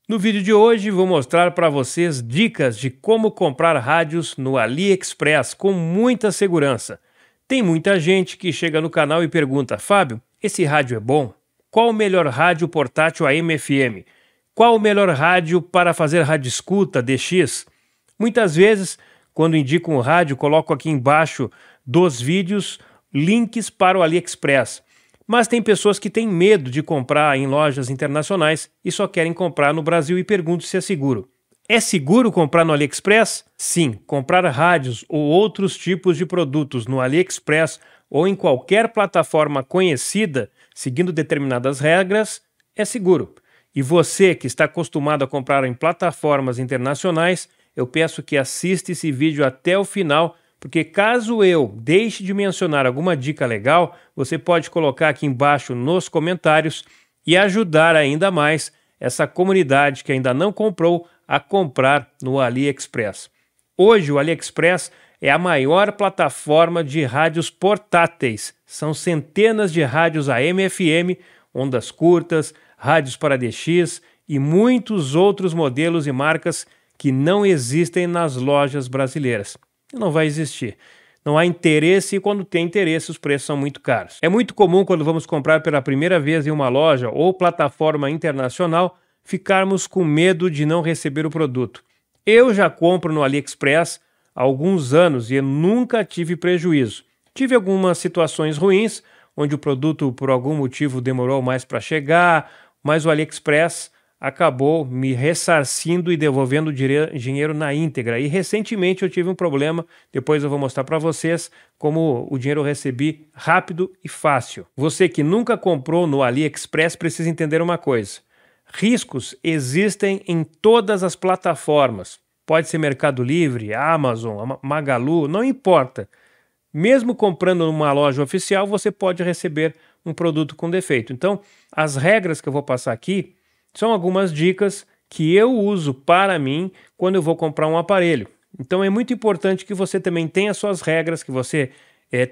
No vídeo de hoje vou mostrar para vocês dicas de como comprar rádios no AliExpress com muita segurança. Tem muita gente que chega no canal e pergunta: Fábio, esse rádio é bom? Qual o melhor rádio portátil AM/FM? Qual o melhor rádio para fazer rádio escuta DX? Muitas vezes, quando indico um rádio, coloco aqui embaixo dos vídeos links para o AliExpress. Mas tem pessoas que têm medo de comprar em lojas internacionais e só querem comprar no Brasil e perguntam se é seguro. É seguro comprar no AliExpress? Sim, comprar rádios ou outros tipos de produtos no AliExpress ou em qualquer plataforma conhecida, seguindo determinadas regras, é seguro. E você que está acostumado a comprar em plataformas internacionais, eu peço que assista esse vídeo até o final, porque caso eu deixe de mencionar alguma dica legal, você pode colocar aqui embaixo nos comentários e ajudar ainda mais essa comunidade que ainda não comprou a comprar no AliExpress. Hoje o AliExpress é a maior plataforma de rádios portáteis. São centenas de rádios AM/FM, ondas curtas, rádios para DX e muitos outros modelos e marcas que não existem nas lojas brasileiras. Não vai existir. Não há interesse e quando tem interesse os preços são muito caros. É muito comum quando vamos comprar pela primeira vez em uma loja ou plataforma internacional ficarmos com medo de não receber o produto. Eu já compro no AliExpress há alguns anos e eu nunca tive prejuízo. Tive algumas situações ruins onde o produto por algum motivo demorou mais para chegar, mas o AliExpress acabou me ressarcindo e devolvendo dinheiro na íntegra. E recentemente eu tive um problema, depois eu vou mostrar para vocês como o dinheiro eu recebi rápido e fácil. Você que nunca comprou no AliExpress precisa entender uma coisa: riscos existem em todas as plataformas. Pode ser Mercado Livre, Amazon, Magalu, não importa. Mesmo comprando numa loja oficial, você pode receber um produto com defeito. Então, as regras que eu vou passar aqui são algumas dicas que eu uso para mim quando eu vou comprar um aparelho. Então é muito importante que você também tenha suas regras, que você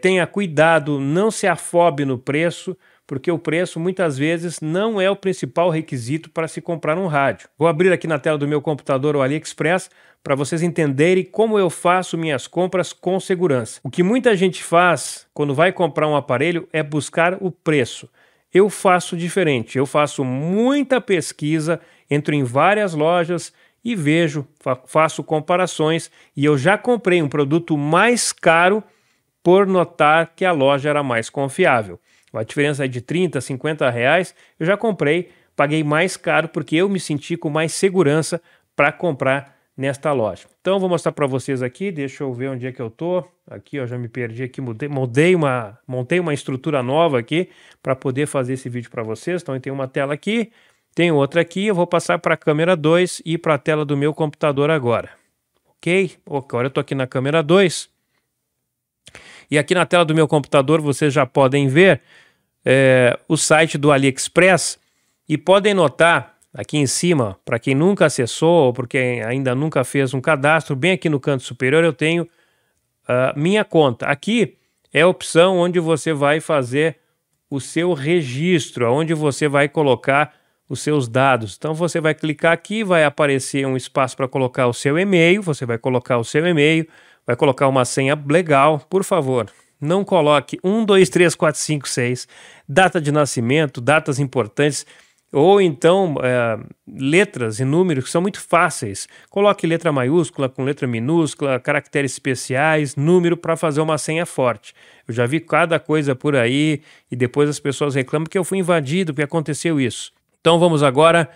tenha cuidado, não se afobe no preço, porque o preço muitas vezes não é o principal requisito para se comprar um rádio. Vou abrir aqui na tela do meu computador o AliExpress para vocês entenderem como eu faço minhas compras com segurança. O que muita gente faz quando vai comprar um aparelho é buscar o preço. Eu faço diferente, eu faço muita pesquisa, entro em várias lojas e vejo, faço comparações e eu já comprei um produto mais caro por notar que a loja era mais confiável. A diferença é de 30, 50 reais, eu já comprei, paguei mais caro porque eu me senti com mais segurança para comprar nesta loja. Então vou mostrar para vocês aqui, deixa eu ver onde é que eu tô. Aqui eu já me perdi aqui, montei uma estrutura nova aqui para poder fazer esse vídeo para vocês. Então eu tenho uma tela aqui, tenho outra aqui, eu vou passar para a câmera 2 e para a tela do meu computador agora. Ok? Agora eu tô aqui na câmera 2. E aqui na tela do meu computador vocês já podem ver o site do AliExpress e podem notar aqui em cima, para quem nunca acessou ou porque ainda nunca fez um cadastro, bem aqui no canto superior eu tenho minha conta. Aqui é a opção onde você vai fazer o seu registro, onde você vai colocar os seus dados. Então você vai clicar aqui, vai aparecer um espaço para colocar o seu e-mail, você vai colocar o seu e-mail, vai colocar uma senha legal, por favor. Não coloque 1, 2, 3, 4, 5, 6, data de nascimento, datas importantes, ou então letras e números que são muito fáceis. Coloque letra maiúscula com letra minúscula, caracteres especiais, número para fazer uma senha forte. Eu já vi cada coisa por aí e depois as pessoas reclamam que eu fui invadido, que aconteceu isso. Então vamos agora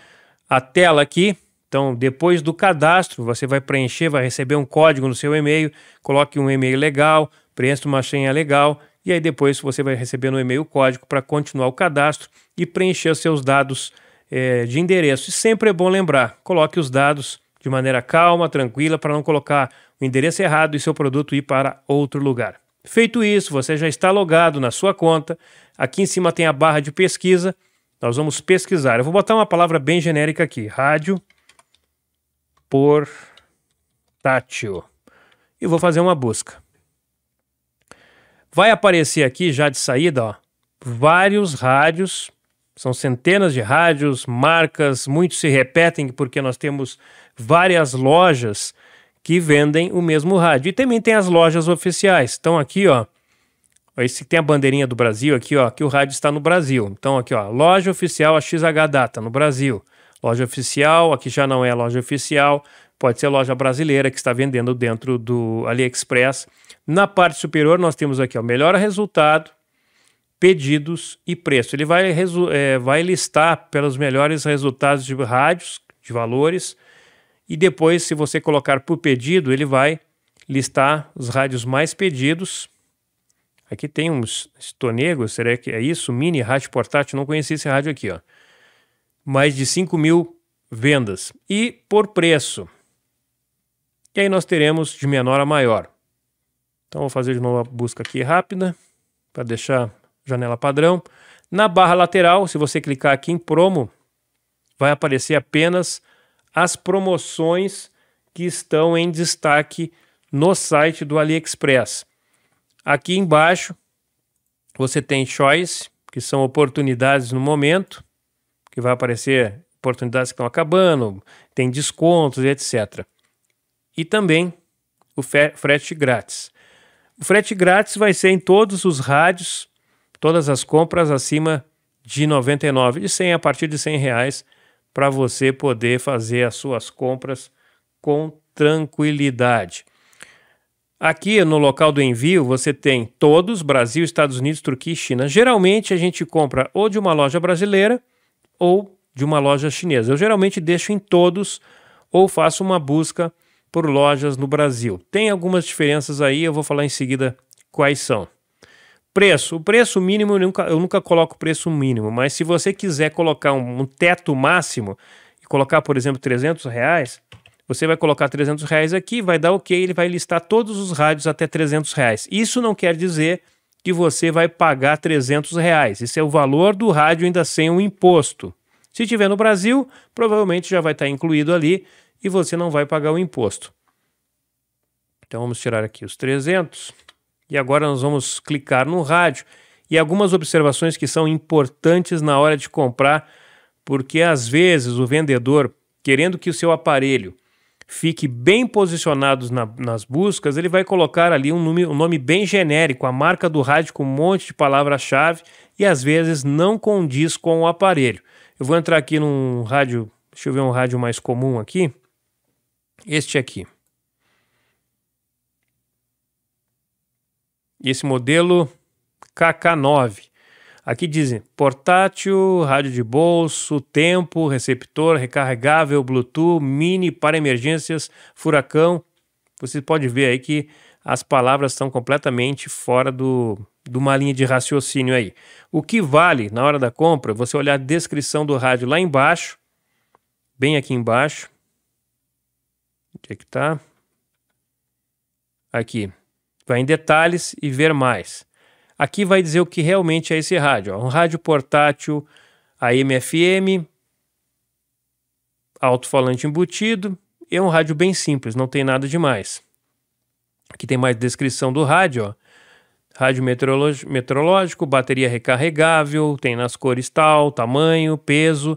à tela aqui. Então depois do cadastro você vai preencher, vai receber um código no seu e-mail, coloque um e-mail legal, preencha uma senha legal. E aí depois você vai receber no e-mail o código para continuar o cadastro e preencher os seus dados de endereço. E sempre é bom lembrar, coloque os dados de maneira calma, tranquila, para não colocar o endereço errado e seu produto ir para outro lugar. Feito isso, você já está logado na sua conta. Aqui em cima tem a barra de pesquisa. Nós vamos pesquisar. Eu vou botar uma palavra bem genérica aqui. Rádio portátil. E vou fazer uma busca. Vai aparecer aqui já de saída, ó, vários rádios São centenas de rádios, marcas, muitos se repetem porque nós temos várias lojas que vendem o mesmo rádio. E também tem as lojas oficiais. Então aqui, ó, esse tem a bandeirinha do Brasil aqui, ó, que o rádio está no Brasil. Então aqui, ó, loja oficial a XH Data no Brasil. Loja oficial, aqui já não é loja oficial, pode ser loja brasileira que está vendendo dentro do AliExpress. Na parte superior nós temos aqui, ó, melhor resultado, pedidos e preço. Ele vai listar pelos melhores resultados de rádios, de valores, e depois, se você colocar por pedido, ele vai listar os rádios mais pedidos. Aqui tem uns Stonego, será que é isso? Mini rádio portátil, não conheci esse rádio aqui, ó. Mais de 5.000 vendas. E por preço. E aí nós teremos de menor a maior. Então vou fazer de novo a busca aqui rápida, para deixar janela padrão. Na barra lateral, se você clicar aqui em promo, vai aparecer apenas as promoções que estão em destaque no site do AliExpress. Aqui embaixo você tem Choice, que são oportunidades no momento, que vai aparecer oportunidades que estão acabando, tem descontos e etc. E também o frete grátis. O frete grátis vai ser em todos os rádios, todas as compras acima de R$ 99, de 100 a partir de R$100, para você poder fazer as suas compras com tranquilidade. Aqui no local do envio você tem todos, Brasil, Estados Unidos, Turquia e China. Geralmente a gente compra ou de uma loja brasileira ou de uma loja chinesa. Eu geralmente deixo em todos ou faço uma busca por lojas no Brasil. Tem algumas diferenças aí, eu vou falar em seguida quais são. Preço. O preço mínimo, eu nunca coloco preço mínimo, mas se você quiser colocar um teto máximo e colocar, por exemplo, R$300, você vai colocar R$300 aqui, vai dar ok, ele vai listar todos os rádios até R$300. Isso não quer dizer que você vai pagar R$300. Isso é o valor do rádio ainda sem o imposto. Se estiver no Brasil, provavelmente já vai estar incluído ali e você não vai pagar o imposto. Então vamos tirar aqui os 300. E agora nós vamos clicar no rádio e algumas observações que são importantes na hora de comprar, porque às vezes o vendedor, querendo que o seu aparelho fique bem posicionado nas buscas, ele vai colocar ali um nome bem genérico, a marca do rádio com um monte de palavra-chave e às vezes não condiz com o aparelho. Eu vou entrar aqui num rádio, deixa eu ver um rádio mais comum aqui, este aqui. Esse modelo KK9. Aqui dizem portátil, rádio de bolso, tempo, receptor, recarregável, Bluetooth, mini para emergências, furacão. Você pode ver aí que as palavras estão completamente fora de uma linha de raciocínio aí. O que vale na hora da compra, você olhar a descrição do rádio lá embaixo, bem aqui embaixo. Onde é que tá? Aqui. Vai em detalhes e ver mais. Aqui vai dizer o que realmente é esse rádio. Um rádio portátil AM/FM, alto-falante embutido, e é um rádio bem simples, não tem nada demais. Aqui tem mais descrição do rádio, ó. Rádio meteorológico, bateria recarregável, tem nas cores tal, tamanho, peso,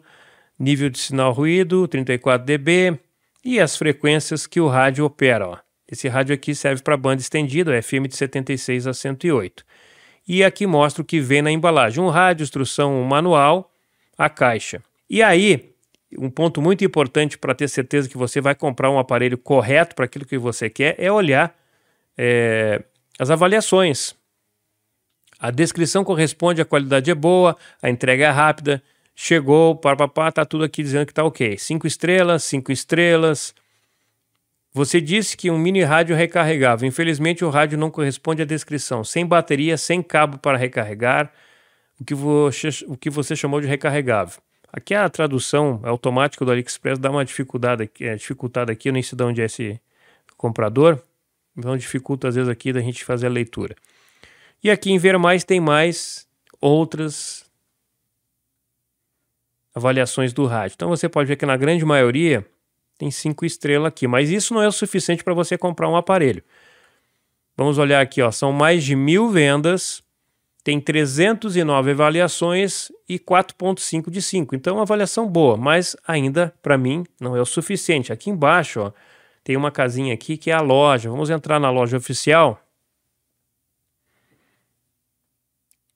nível de sinal ruído, 34 dB, e as frequências que o rádio opera, ó. Esse rádio aqui serve para banda estendida, FM de 76 a 108. E aqui mostra o que vem na embalagem. Um rádio, instrução manual, a caixa. E aí, um ponto muito importante para ter certeza que você vai comprar um aparelho correto para aquilo que você quer é olhar as avaliações. A descrição corresponde, a qualidade é boa, a entrega é rápida, chegou, tá tudo aqui dizendo que tá ok. 5 estrelas, 5 estrelas... Você disse que um mini rádio recarregável. Infelizmente o rádio não corresponde à descrição. Sem bateria, sem cabo para recarregar, o que você chamou de recarregável. Aqui a tradução automática do AliExpress dá uma dificuldade aqui, eu nem sei de onde é esse comprador, então dificulta às vezes aqui da gente fazer a leitura. E aqui em ver mais tem mais outras avaliações do rádio. Então você pode ver que na grande maioria tem 5 estrelas aqui, mas isso não é o suficiente para você comprar um aparelho. Vamos olhar aqui, ó, são mais de 1.000 vendas tem 309 avaliações e 4,5 de 5. Então, uma avaliação boa, mas ainda, para mim, não é o suficiente. Aqui embaixo, ó, tem uma casinha aqui que é a loja. Vamos entrar na loja oficial.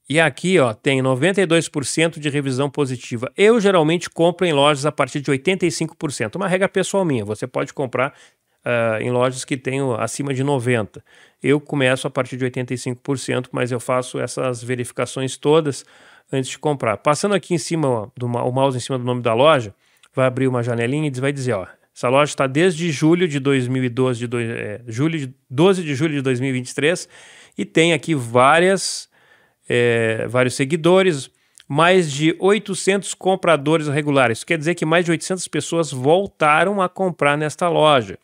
E aqui, ó, tem 92% de revisão positiva. Eu geralmente compro em lojas a partir de 85%. Uma regra pessoal minha. Você pode comprar em lojas que tenham acima de 90%. Eu começo a partir de 85%, mas eu faço essas verificações todas antes de comprar. Passando aqui em cima, ó, o mouse em cima do nome da loja, vai abrir uma janelinha e vai dizer, ó, essa loja está desde julho de 2012, 12 de julho de 2023, e tem aqui vários seguidores, mais de 800 compradores regulares. Isso quer dizer que mais de 800 pessoas voltaram a comprar nesta loja.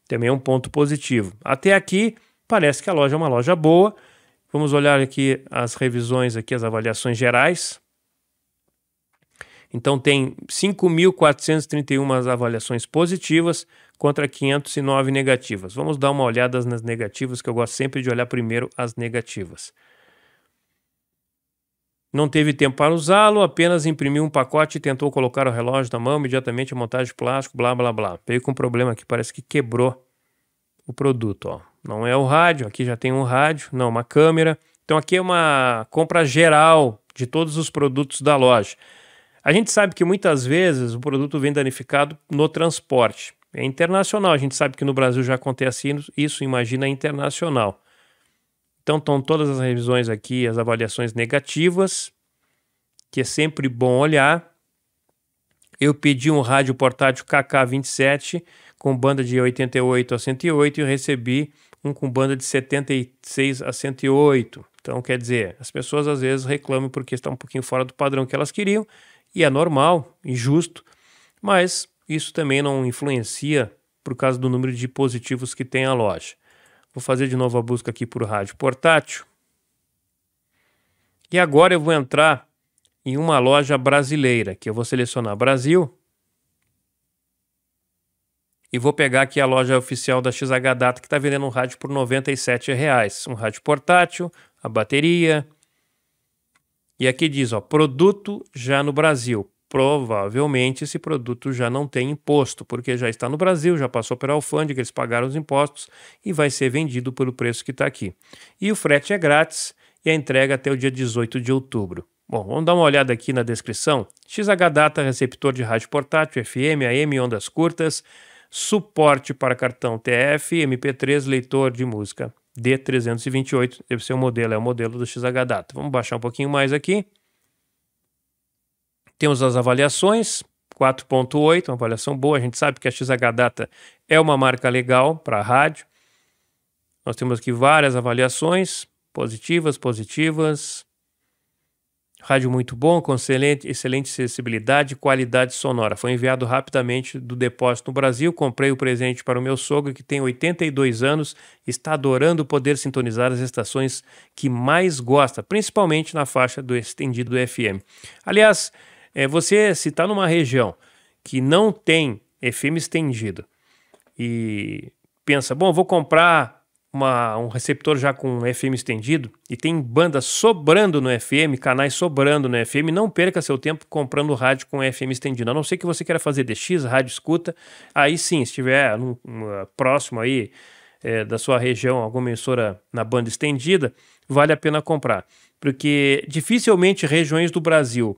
Também é um ponto positivo. Até aqui, parece que a loja é uma loja boa. Vamos olhar aqui as revisões, aqui, as avaliações gerais. Então tem 5.431 avaliações positivas contra 509 negativas. Vamos dar uma olhada nas negativas, que eu gosto sempre de olhar primeiro as negativas. Não teve tempo para usá-lo, apenas imprimiu um pacote e tentou colocar o relógio na mão, imediatamente a montagem de plástico, blá, blá, blá. Veio com um problema aqui, parece que quebrou o produto, ó. Não é o rádio, aqui já tem um rádio, não, uma câmera. Então aqui é uma compra geral de todos os produtos da loja. A gente sabe que muitas vezes o produto vem danificado no transporte. É internacional, a gente sabe que no Brasil já acontece isso, imagina internacional. Então estão todas as revisões aqui, as avaliações negativas, que é sempre bom olhar. Eu pedi um rádio portátil KK27 com banda de 88 a 108 e recebi um com banda de 76 a 108. Então, quer dizer, as pessoas às vezes reclamam porque está um pouquinho fora do padrão que elas queriam, e é normal e justo, mas isso também não influencia por causa do número de positivos que tem a loja. Vou fazer de novo a busca aqui por rádio portátil. E agora eu vou entrar em uma loja brasileira, que eu vou selecionar Brasil. E vou pegar aqui a loja oficial da XH Data, que está vendendo um rádio por R$ 97,00. Um rádio portátil, a bateria. E aqui diz, ó, produto já no Brasil. Provavelmente esse produto já não tem imposto, porque já está no Brasil, já passou pela alfândega, eles pagaram os impostos e vai ser vendido pelo preço que está aqui. E o frete é grátis e a entrega até o dia 18 de outubro. Bom, vamos dar uma olhada aqui na descrição. XH Data, receptor de rádio portátil, FM, AM, ondas curtas, suporte para cartão TF, MP3, leitor de música D328, deve ser o modelo, é o modelo do XH Data. Vamos baixar um pouquinho mais aqui. Temos as avaliações, 4.8, uma avaliação boa. A gente sabe que a XH Data é uma marca legal para rádio. Nós temos aqui várias avaliações, positivas. Rádio muito bom, com excelente acessibilidade e qualidade sonora. Foi enviado rapidamente do depósito no Brasil. Comprei o presente para o meu sogro, que tem 82 anos, está adorando poder sintonizar as estações que mais gosta, principalmente na faixa do estendido do FM. Aliás, você, se está numa região que não tem FM estendido e pensa, bom, vou comprar um receptor já com FM estendido e tem banda sobrando no FM, canais sobrando no FM, não perca seu tempo comprando rádio com FM estendido. A não ser que você queira fazer DX, rádio escuta, aí sim, se estiver próximo aí da sua região, alguma emissora na banda estendida, vale a pena comprar. Porque dificilmente regiões do Brasil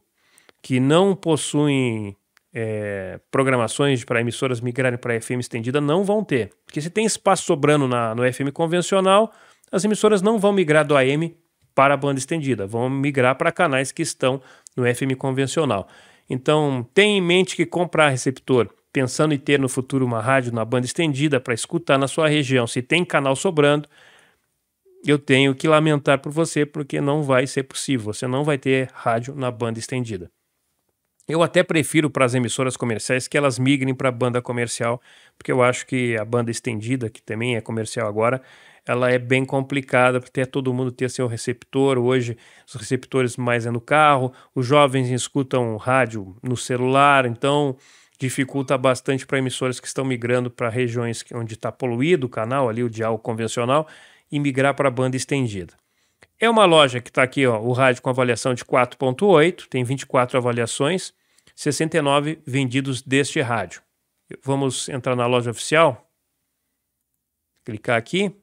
que não possuem programações para emissoras migrarem para FM estendida não vão ter. Porque se tem espaço sobrando no FM convencional, as emissoras não vão migrar do AM para a banda estendida, vão migrar para canais que estão no FM convencional. Então, tenha em mente que comprar receptor, pensando em ter no futuro uma rádio na banda estendida para escutar na sua região, se tem canal sobrando, eu tenho que lamentar por você, porque não vai ser possível, você não vai ter rádio na banda estendida. Eu até prefiro para as emissoras comerciais que elas migrem para a banda comercial, porque eu acho que a banda estendida, que também é comercial agora, ela é bem complicada, porque todo mundo ter seu receptor. Hoje, os receptores mais é no carro, os jovens escutam rádio no celular, então dificulta bastante para emissoras que estão migrando para regiões onde está poluído o canal, ali o dial convencional, e migrar para a banda estendida. É uma loja que está aqui, ó, o rádio com avaliação de 4.8, tem 24 avaliações, 69 vendidos deste rádio. Vamos entrar na loja oficial, clicar aqui.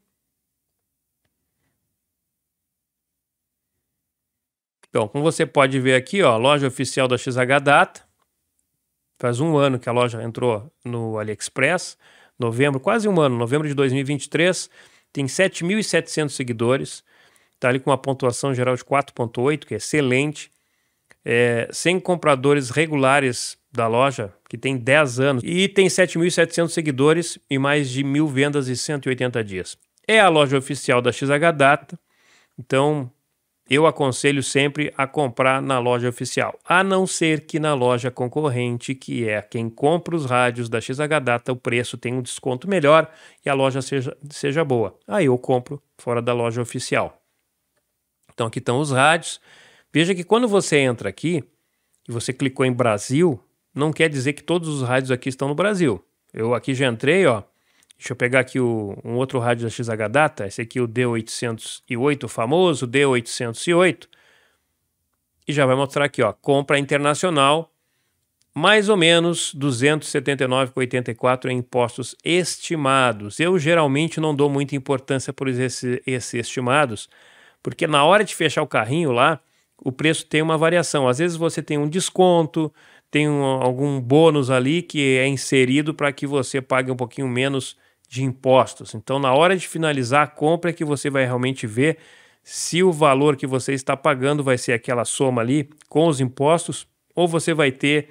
Então, como você pode ver aqui, ó, a loja oficial da XH Data, faz um ano que a loja entrou no AliExpress, novembro, quase um ano, novembro de 2023, tem 7.700 seguidores, está ali com uma pontuação geral de 4.8, que é excelente, 100 compradores regulares da loja, que tem 10 anos, e tem 7.700 seguidores e mais de 1.000 vendas em 180 dias. É a loja oficial da XH Data, então eu aconselho sempre a comprar na loja oficial, a não ser que na loja concorrente, que é quem compra os rádios da XH Data, o preço tem um desconto melhor e a loja seja boa. Aí eu compro fora da loja oficial. Então aqui estão os rádios. Veja que quando você entra aqui e você clicou em Brasil, não quer dizer que todos os rádios aqui estão no Brasil. Eu aqui já entrei, ó. Deixa eu pegar aqui um outro rádio da XH Data, esse aqui o D808, o famoso D808, e já vai mostrar aqui, ó, compra internacional, mais ou menos 279,84 em impostos estimados. Eu geralmente não dou muita importância por esses estimados, porque na hora de fechar o carrinho lá, o preço tem uma variação. Às vezes você tem um desconto, tem algum bônus ali que é inserido para que você pague um pouquinho menos de impostos. Então, na hora de finalizar a compra é que você vai realmente ver se o valor que você está pagando vai ser aquela soma ali com os impostos ou você vai ter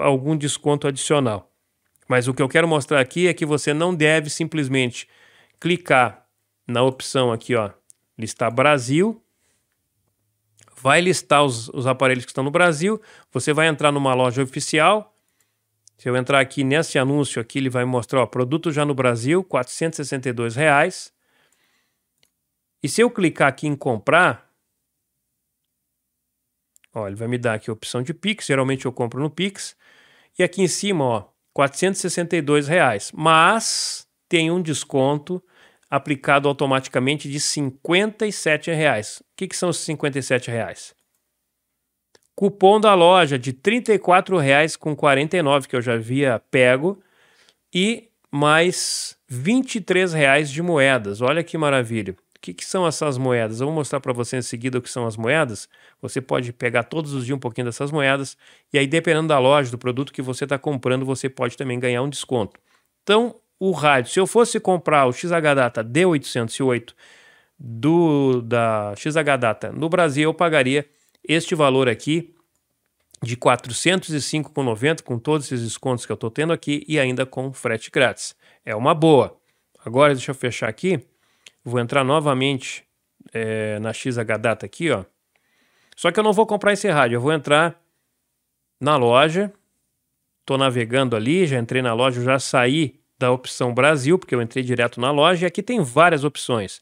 algum desconto adicional. Mas o que eu quero mostrar aqui é que você não deve simplesmente clicar na opção aqui, ó, listar Brasil, vai listar os aparelhos que estão no Brasil, você vai entrar numa loja oficial. Se eu entrar aqui nesse anúncio aqui, ele vai mostrar, ó, produto já no Brasil, R$ 462. E se eu clicar aqui em comprar, ó, ele vai me dar aqui a opção de Pix, geralmente eu compro no Pix, e aqui em cima, ó, R$ 462, mas tem um desconto aplicado automaticamente de R$ 57. O que são os R$ 57? Cupom da loja de R$ 34,49 que eu já havia pego e mais R$ 23 de moedas. Olha que maravilha. O que são essas moedas? Eu vou mostrar para você em seguida o que são as moedas. Você pode pegar todos os dias um pouquinho dessas moedas e aí, dependendo da loja, do produto que você está comprando, você pode também ganhar um desconto. Então, o rádio, se eu fosse comprar o XH Data D808 da XH Data no Brasil, eu pagaria este valor aqui de R$ 405,90 com todos esses descontos que eu estou tendo aqui e ainda com frete grátis. É uma boa. Agora deixa eu fechar aqui. Vou entrar novamente na XH Data aqui, ó. Só que eu não vou comprar esse rádio. Eu vou entrar na loja. Estou navegando ali, já entrei na loja, já saí da opção Brasil, porque eu entrei direto na loja. E aqui tem várias opções.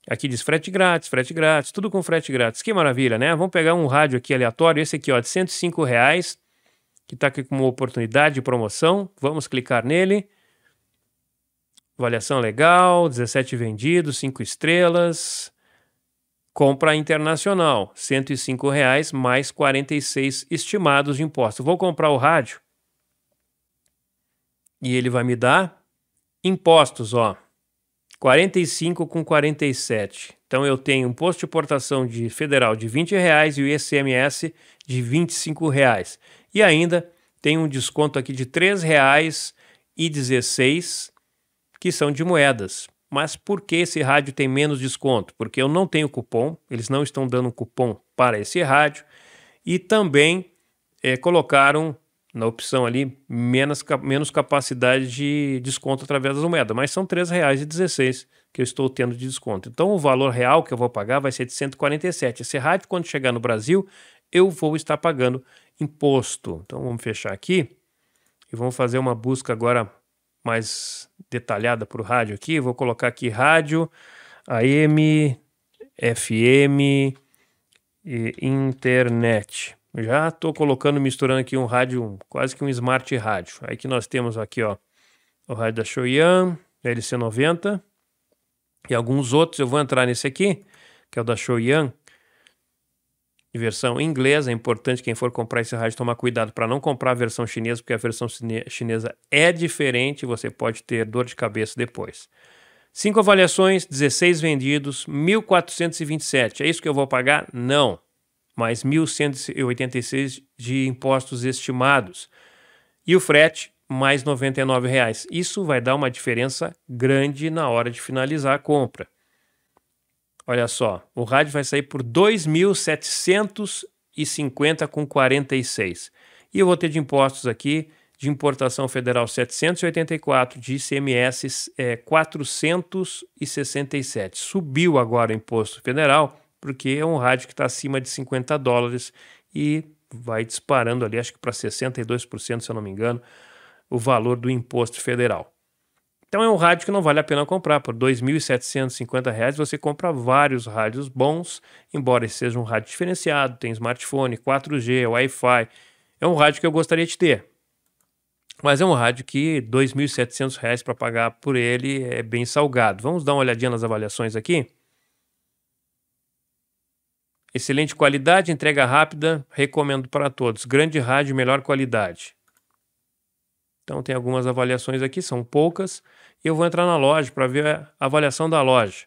Aqui diz frete grátis, tudo com frete grátis. Que maravilha, né? Vamos pegar um rádio aqui aleatório, esse aqui, ó, de R$ 105, que está aqui com uma oportunidade de promoção. Vamos clicar nele. Avaliação legal, 17 vendidos, 5 estrelas. Compra internacional, R$ 105 mais 46 estimados de imposto. Vou comprar o rádio e ele vai me dar impostos, ó. 45,47. Então eu tenho imposto de importação federal de R$ 20 e o ICMS de R$ 25. E ainda tem um desconto aqui de R$ 3,16, que são de moedas. Mas por que esse rádio tem menos desconto? Porque eu não tenho cupom, eles não estão dando cupom para esse rádio. E também colocaram na opção ali menos capacidade de desconto através das moedas, mas são R$ 3,16 que eu estou tendo de desconto. Então o valor real que eu vou pagar vai ser de 147. Esse rádio, quando chegar no Brasil, eu vou estar pagando imposto. Então vamos fechar aqui e vamos fazer uma busca agora mais detalhada para o rádio aqui. Vou colocar aqui rádio, AM, FM e internet. Já estou misturando aqui um rádio, quase que um smart rádio. Aí que nós temos aqui, ó, o rádio da Shoyan, LC90 e alguns outros. Eu vou entrar nesse aqui, que é o da Shoyan, versão inglesa. É importante quem for comprar esse rádio tomar cuidado para não comprar a versão chinesa, porque a versão chinesa é diferente, você pode ter dor de cabeça depois. 5 avaliações, 16 vendidos, 1.427. É isso que eu vou pagar? Não. Mais 1.186 de impostos estimados. E o frete, mais R$ 99,00. Isso vai dar uma diferença grande na hora de finalizar a compra. Olha só, o rádio vai sair por R$ 2.750,46. E eu vou ter de impostos aqui, de importação federal 784, de ICMS 467. Subiu agora o imposto federal, porque é um rádio que está acima de $50 e vai disparando ali, acho que para 62%, se eu não me engano, o valor do imposto federal. Então é um rádio que não vale a pena comprar. Por R$ 2.750 você compra vários rádios bons, embora esse seja um rádio diferenciado, tem smartphone, 4G, Wi-Fi. É um rádio que eu gostaria de ter. Mas é um rádio que R$ 2.700 para pagar por ele é bem salgado. Vamos dar uma olhadinha nas avaliações aqui. Excelente qualidade, entrega rápida, recomendo para todos. Grande rádio, melhor qualidade. Então tem algumas avaliações aqui, são poucas. E eu vou entrar na loja para ver a avaliação da loja.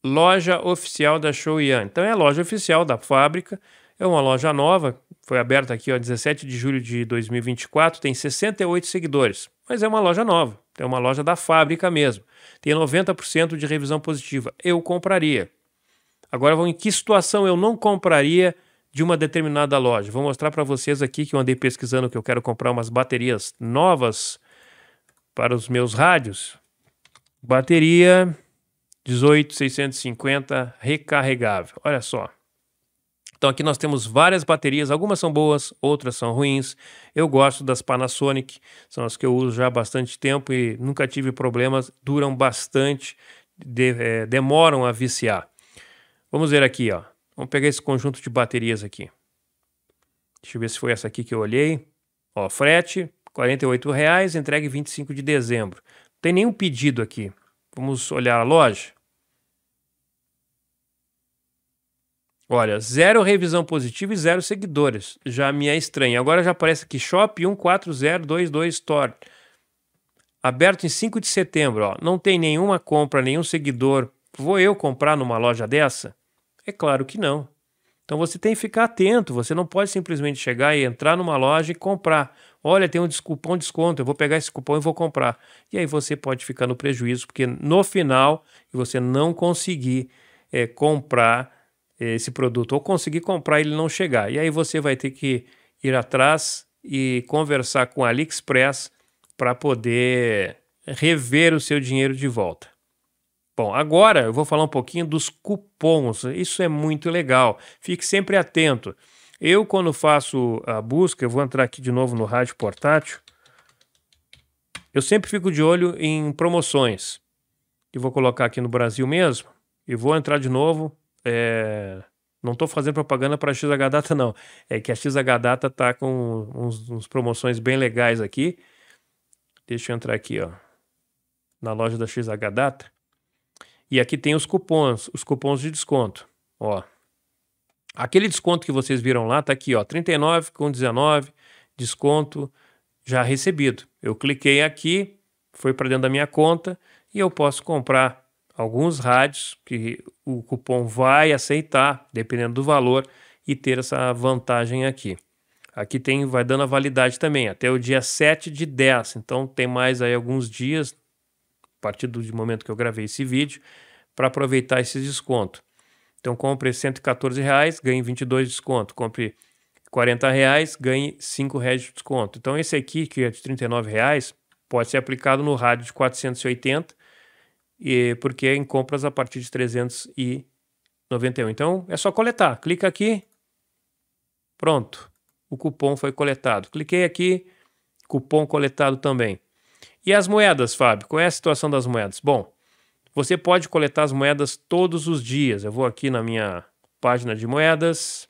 Loja oficial da Shoyan. Então é a loja oficial da fábrica. É uma loja nova, foi aberta aqui, 17 de julho de 2024, tem 68 seguidores. Mas é uma loja nova, é uma loja da fábrica mesmo. Tem 90% de revisão positiva. Eu compraria. Agora, em que situação eu não compraria de uma determinada loja? Vou mostrar para vocês aqui que eu andei pesquisando que eu quero comprar umas baterias novas para os meus rádios. Bateria 18650 recarregável. Olha só. Então aqui nós temos várias baterias, algumas são boas, outras são ruins. Eu gosto das Panasonic, são as que eu uso já há bastante tempo e nunca tive problemas, duram bastante, demoram a viciar. Vamos ver aqui, ó. Vamos pegar esse conjunto de baterias aqui. Deixa eu ver se foi essa aqui que eu olhei. Ó, frete, R$ 48,00, entregue 25 de dezembro. Não tem nenhum pedido aqui. Vamos olhar a loja. Olha, 0 revisão positiva e 0 seguidores. Já me é estranho. Agora já aparece aqui Shop 14022 Store. Aberto em 5 de setembro. Ó. Não tem nenhuma compra, nenhum seguidor. Vou eu comprar numa loja dessa? É claro que não. Então você tem que ficar atento. Você não pode simplesmente chegar e entrar numa loja e comprar. Olha, tem um cupom de desconto. Eu vou pegar esse cupom e vou comprar. E aí você pode ficar no prejuízo, porque no final você não conseguir comprar esse produto, ou conseguir comprar e ele não chegar. E aí você vai ter que ir atrás e conversar com a AliExpress para poder rever o seu dinheiro de volta. Bom, agora eu vou falar um pouquinho dos cupons. Isso é muito legal. Fique sempre atento. Eu, quando faço a busca, eu vou entrar aqui de novo no rádio portátil. Eu sempre fico de olho em promoções. Eu vou colocar aqui no Brasil mesmo e vou entrar de novo. Não estou fazendo propaganda para a XH Data, não. É que a XH Data está com uns promoções bem legais aqui. Deixa eu entrar aqui, ó, na loja da XH Data. E aqui tem os cupons de desconto. Ó, aquele desconto que vocês viram lá está aqui, ó, 39,19, desconto já recebido. Eu cliquei aqui, foi para dentro da minha conta e eu posso comprar alguns rádios que o cupom vai aceitar, dependendo do valor, e ter essa vantagem aqui. Aqui vai dando a validade também, até o dia 7 de 10. Então tem mais aí alguns dias, a partir do momento que eu gravei esse vídeo, para aproveitar esse desconto. Então compre R$ 114,00, ganhe 22 de desconto. Compre R$ 40,00, ganhe R$ 5,00 de desconto. Então esse aqui, que é de R$ 39,00, pode ser aplicado no rádio de 480, porque é em compras a partir de 391. Então é só coletar. Clica aqui, pronto. O cupom foi coletado. Cliquei aqui, cupom coletado também. E as moedas, Fábio? Qual é a situação das moedas? Bom, você pode coletar as moedas todos os dias. Eu vou aqui na minha página de moedas.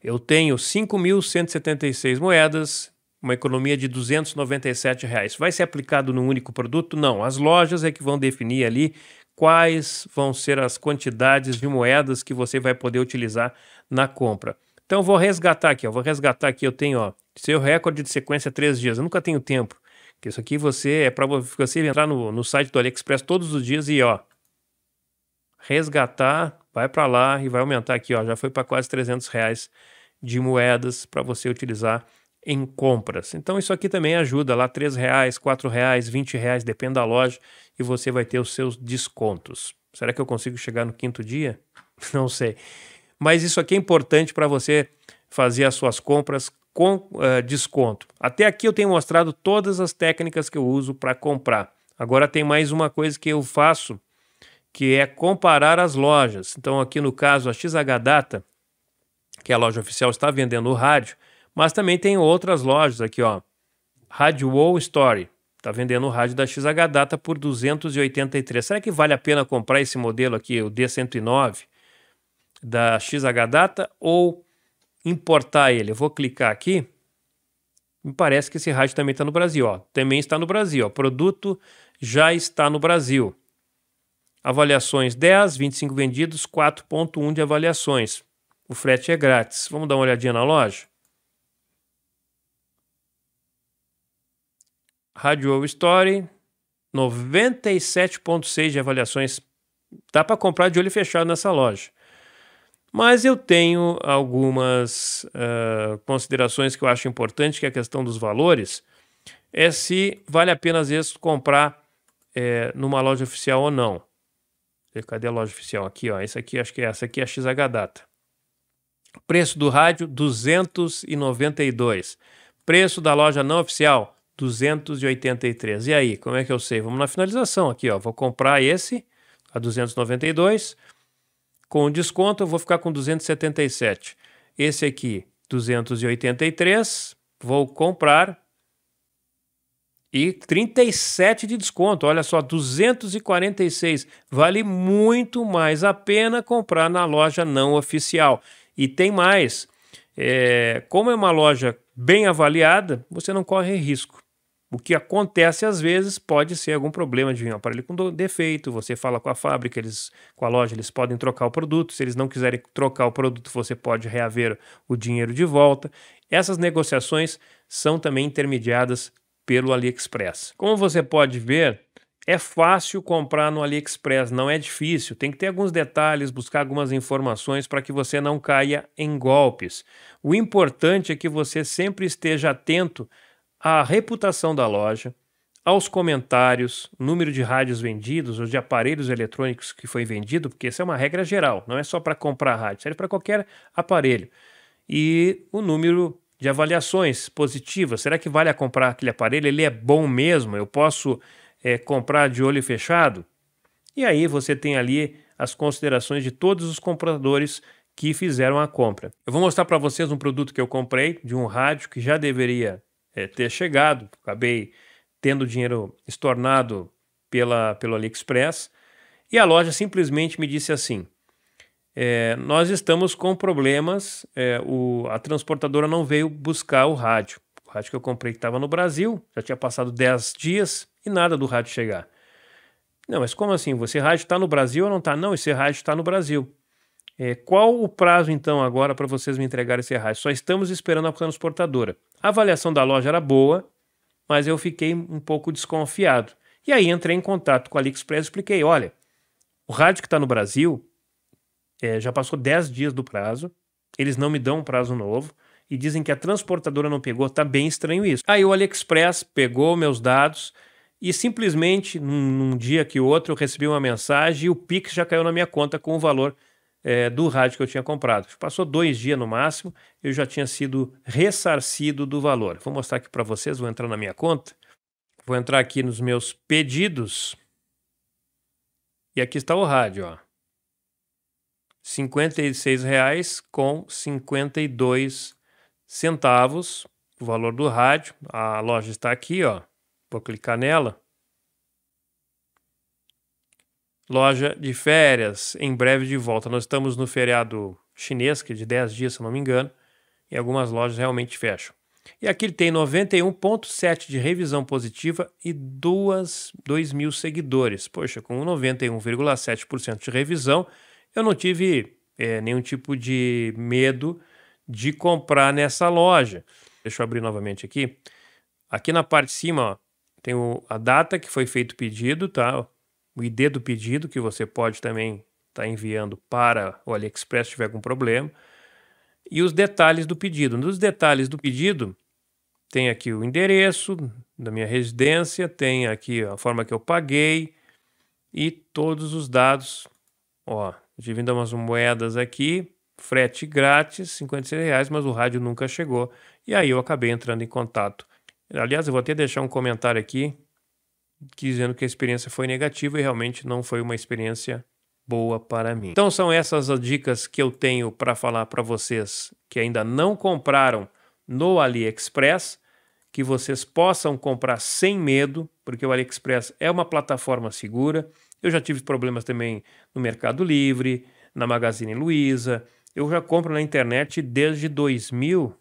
Eu tenho 5.176 moedas, uma economia de R$ 297,00. Vai ser aplicado num único produto? Não. As lojas é que vão definir ali quais vão ser as quantidades de moedas que você vai poder utilizar na compra. Então eu vou resgatar aqui, eu tenho, ó, seu recorde de sequência 3 dias, eu nunca tenho tempo, porque isso aqui é para você entrar no site do AliExpress todos os dias e, ó, resgatar, vai para lá e vai aumentar aqui, ó, já foi para quase R$300 de moedas para você utilizar em compras. Então isso aqui também ajuda lá, R$3, R$4, R$20, depende da loja, e você vai ter os seus descontos. Será que eu consigo chegar no 5º dia? Não sei. Mas isso aqui é importante para você fazer as suas compras com desconto. Até aqui eu tenho mostrado todas as técnicas que eu uso para comprar. Agora tem mais uma coisa que eu faço, que é comparar as lojas. Então aqui no caso a XH-Data, que é a loja oficial, está vendendo o rádio, mas também tem outras lojas aqui, ó. Rádio Wall Story está vendendo o rádio da XH-Data por R$283. Será que vale a pena comprar esse modelo aqui, o D109 da XH-Data, ou importar ele? Eu vou clicar aqui. Me parece que esse rádio também está no Brasil, ó. Também está no Brasil, ó. Produto já está no Brasil. Avaliações 10, 25 vendidos, 4.1 de avaliações. O frete é grátis. Vamos dar uma olhadinha na loja? Radio Wall Story, 97.6 de avaliações. Dá para comprar de olho fechado nessa loja. Mas eu tenho algumas considerações que eu acho importante, que é a questão dos valores, é se vale a pena às vezes comprar numa loja oficial ou não. Cadê a loja oficial? Aqui, ó. Essa aqui, acho que essa aqui é a XH-Data. Preço do rádio, 292. Preço da loja não oficial, 283. E aí, como é que eu sei? Vamos na finalização aqui, ó. Vou comprar esse a 292. Com desconto eu vou ficar com 277. Esse aqui, 283. Vou comprar e 37 de desconto. Olha só, 246. Vale muito mais a pena comprar na loja não oficial. E tem mais. Como é uma loja bem avaliada, você não corre risco. O que acontece às vezes pode ser algum problema de um aparelho com defeito, você fala com a fábrica, com a loja, eles podem trocar o produto. Se eles não quiserem trocar o produto, você pode reaver o dinheiro de volta. Essas negociações são também intermediadas pelo AliExpress. Como você pode ver, é fácil comprar no AliExpress, não é difícil. Tem que ter alguns detalhes, buscar algumas informações para que você não caia em golpes. O importante é que você sempre esteja atento à reputação da loja, aos comentários, número de rádios vendidos ou de aparelhos eletrônicos que foi vendido, porque essa é uma regra geral, não é só para comprar rádio, serve para qualquer aparelho. E o número de avaliações positivas. Será que vale a comprar aquele aparelho? Ele é bom mesmo? Eu posso comprar de olho fechado? E aí você tem ali as considerações de todos os compradores que fizeram a compra. Eu vou mostrar para vocês um produto que eu comprei de um rádio que já deveria ter chegado. Acabei tendo o dinheiro estornado pelo AliExpress, e a loja simplesmente me disse assim: nós estamos com problemas, a transportadora não veio buscar o rádio. O rádio que eu comprei que estava no Brasil, já tinha passado 10 dias e nada do rádio chegar. Não, mas como assim? Esse rádio está no Brasil ou não está? Não, esse rádio está no Brasil. Qual o prazo então agora para vocês me entregarem esse rádio? Só estamos esperando a transportadora. A avaliação da loja era boa, mas eu fiquei um pouco desconfiado. E aí entrei em contato com a AliExpress e expliquei: olha, o rádio que está no Brasil já passou 10 dias do prazo, eles não me dão um prazo novo e dizem que a transportadora não pegou. Tá bem estranho isso. Aí o AliExpress pegou meus dados e simplesmente num dia que outro eu recebi uma mensagem e o Pix já caiu na minha conta com o valor do rádio que eu tinha comprado. Passou 2 dias no máximo, eu já tinha sido ressarcido do valor. Vou mostrar aqui para vocês, vou entrar na minha conta, vou entrar aqui nos meus pedidos e aqui está o rádio, ó. R$ 56,52, o valor do rádio. A loja está aqui, ó. Vou clicar nela. Loja de férias, em breve de volta. Nós estamos no feriado chinês, que é de 10 dias, se não me engano, e algumas lojas realmente fecham. E aqui ele tem 91,7 de revisão positiva e 2.000 seguidores. Poxa, com 91,7% de revisão, eu não tive nenhum tipo de medo de comprar nessa loja. Deixa eu abrir novamente aqui. Aqui na parte de cima, ó, tem a data que foi feito o pedido, tá? O ID do pedido, que você pode também estar enviando para o AliExpress se tiver algum problema. E os detalhes do pedido. Nos detalhes do pedido, tem aqui o endereço da minha residência, tem aqui a forma que eu paguei e todos os dados. Ó, tive ainda umas moedas aqui, frete grátis, R$ 56, mas o rádio nunca chegou. E aí eu acabei entrando em contato. Aliás, eu vou até deixar um comentário aqui dizendo que a experiência foi negativa e realmente não foi uma experiência boa para mim. Então são essas as dicas que eu tenho para falar para vocês que ainda não compraram no AliExpress, que vocês possam comprar sem medo, porque o AliExpress é uma plataforma segura. Eu já tive problemas também no Mercado Livre, na Magazine Luiza. Eu já compro na internet desde 2000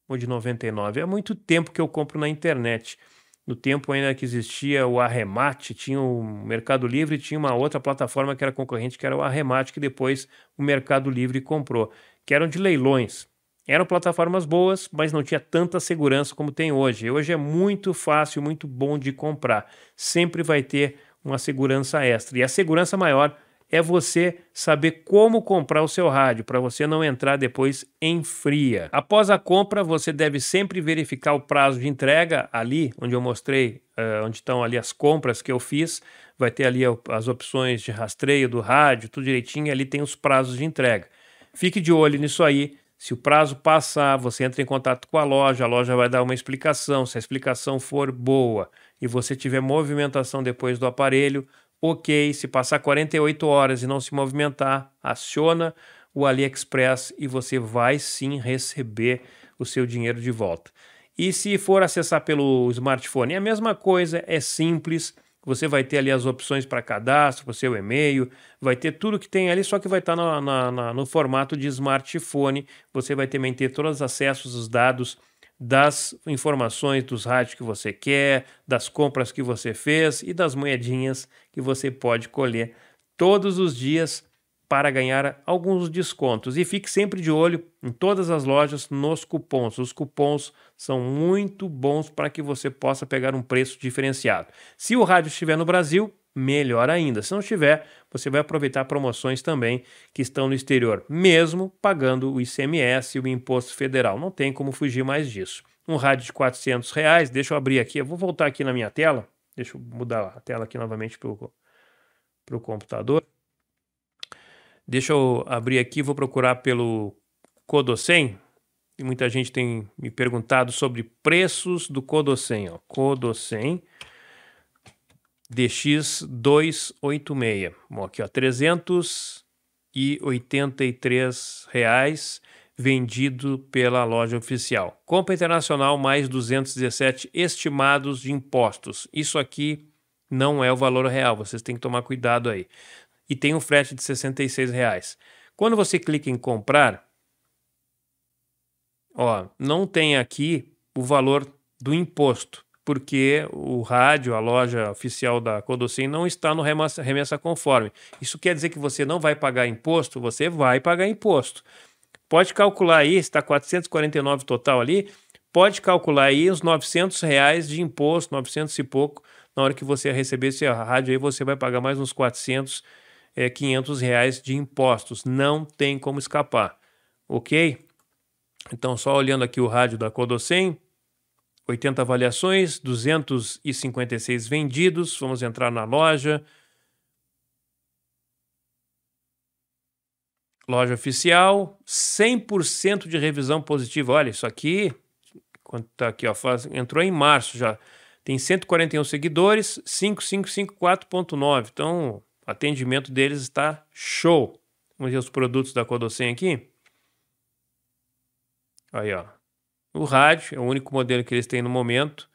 ou de 99. É muito tempo que eu compro na internet. No tempo ainda que existia o Arremate, tinha o Mercado Livre e tinha uma outra plataforma que era concorrente, que era o Arremate, que depois o Mercado Livre comprou, que eram de leilões. Eram plataformas boas, mas não tinha tanta segurança como tem hoje. Hoje é muito fácil, muito bom de comprar. Sempre vai ter uma segurança extra. E a segurança maior é você saber como comprar o seu rádio, para você não entrar depois em fria. Após a compra, você deve sempre verificar o prazo de entrega. Ali, onde eu mostrei, onde estão ali as compras que eu fiz, vai ter ali as opções de rastreio do rádio, tudo direitinho, e ali tem os prazos de entrega. Fique de olho nisso aí. Se o prazo passar, você entra em contato com a loja vai dar uma explicação. Se a explicação for boa e você tiver movimentação depois do aparelho, ok. Se passar 48 horas e não se movimentar, aciona o AliExpress e você vai sim receber o seu dinheiro de volta. E se for acessar pelo smartphone, é a mesma coisa, é simples. Você vai ter ali as opções para cadastro, para o seu e-mail, vai ter tudo que tem ali, só que vai estar no formato de smartphone. Você vai também ter todos os acessos, os dados das informações dos rádios que você quer, das compras que você fez e das moedinhas que você pode colher todos os dias para ganhar alguns descontos. E fique sempre de olho em todas as lojas nos cupons. Os cupons são muito bons para que você possa pegar um preço diferenciado. Se o rádio estiver no Brasil, melhor ainda. Se não estiver, você vai aproveitar promoções também que estão no exterior, mesmo pagando o ICMS e o Imposto Federal. Não tem como fugir mais disso. Um rádio de R$ 400, deixa eu abrir aqui, eu vou voltar aqui na minha tela, deixa eu mudar a tela aqui novamente para o computador. Deixa eu abrir aqui, vou procurar pelo Codocem. E muita gente tem me perguntado sobre preços do Codocem. Codocem DX286. Bom, aqui, ó, R$ 383 vendido pela loja oficial. Compra internacional mais 217 estimados de impostos. Isso aqui não é o valor real, vocês têm que tomar cuidado aí. E tem um frete de R$ 66. Quando você clica em comprar, ó, não tem aqui o valor do imposto, porque o rádio, a loja oficial da Codocem, não está no remessa conforme. Isso quer dizer que você não vai pagar imposto? Você vai pagar imposto. Pode calcular aí, está 449 total ali, pode calcular aí os R$ 900 de imposto, 900 e pouco. Na hora que você receber esse rádio aí, você vai pagar mais uns 400, R$ 500 de impostos. Não tem como escapar, ok? Então, só olhando aqui o rádio da Codocem, 80 avaliações, 256 vendidos. Vamos entrar na loja. Loja oficial, 100% de revisão positiva. Olha, isso aqui, quanto tá aqui, ó, entrou em março já. Tem 141 seguidores, 5554.9. Então, o atendimento deles está show. Vamos ver os produtos da Codocem aqui. Aí, ó. O rádio é o único modelo que eles têm no momento.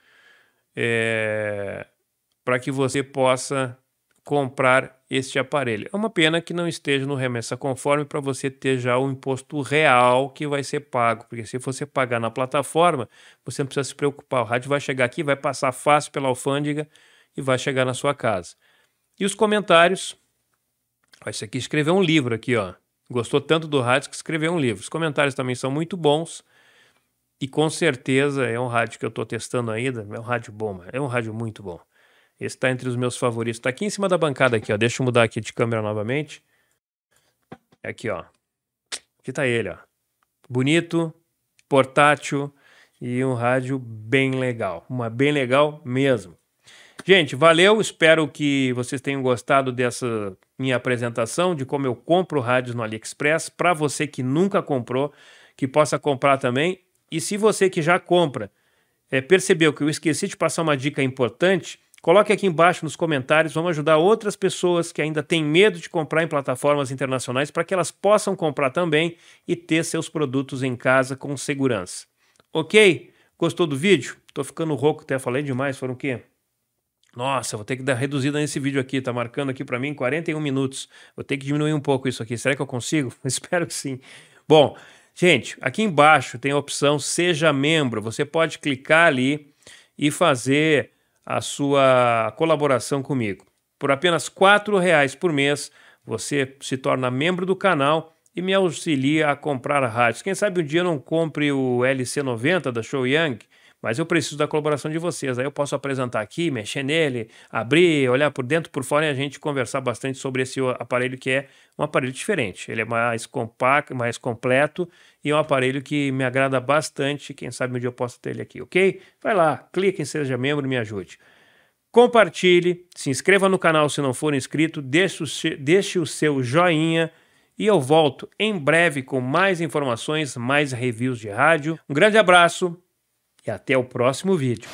Para que você possa comprar este aparelho. É uma pena que não esteja no Remessa Conforme para você ter já o imposto real que vai ser pago, porque se você pagar na plataforma, você não precisa se preocupar. O rádio vai chegar aqui, vai passar fácil pela alfândega e vai chegar na sua casa. E os comentários... Esse aqui escreveu um livro aqui, ó. Gostou tanto do rádio que escreveu um livro. Os comentários também são muito bons e com certeza é um rádio que eu estou testando ainda. É um rádio bom, é um rádio muito bom. Esse está entre os meus favoritos. Está aqui em cima da bancada aqui, ó. Deixa eu mudar aqui de câmera novamente. Aqui, ó. Aqui tá ele, ó. Bonito, portátil e um rádio bem legal. Bem legal mesmo. Gente, valeu. Espero que vocês tenham gostado dessa minha apresentação de como eu compro rádios no AliExpress. Para você que nunca comprou, que possa comprar também. E se você que já compra percebeu que eu esqueci de passar uma dica importante, coloque aqui embaixo nos comentários, vamos ajudar outras pessoas que ainda têm medo de comprar em plataformas internacionais para que elas possam comprar também e ter seus produtos em casa com segurança. Ok? Gostou do vídeo? Tô ficando rouco, até falei demais, foram o quê? Nossa, vou ter que dar reduzida nesse vídeo aqui, tá marcando aqui para mim 41 minutos. Vou ter que diminuir um pouco isso aqui, será que eu consigo? Espero que sim. Bom, gente, aqui embaixo tem a opção Seja Membro, você pode clicar ali e fazer a sua colaboração comigo. Por apenas R$4 por mês, você se torna membro do canal e me auxilia a comprar rádios. Quem sabe um dia eu não compre o LC90 da Show Young, mas eu preciso da colaboração de vocês. Aí eu posso apresentar aqui, mexer nele, abrir, olhar por dentro, por fora e a gente conversar bastante sobre esse aparelho que é um aparelho diferente. Ele é mais compacto, mais completo e é um aparelho que me agrada bastante. Quem sabe um dia eu posso ter ele aqui, ok? Vai lá, clique em Seja Membro e me ajude. Compartilhe, se inscreva no canal se não for inscrito, deixe o seu joinha e eu volto em breve com mais informações, mais reviews de rádio. Um grande abraço e até o próximo vídeo.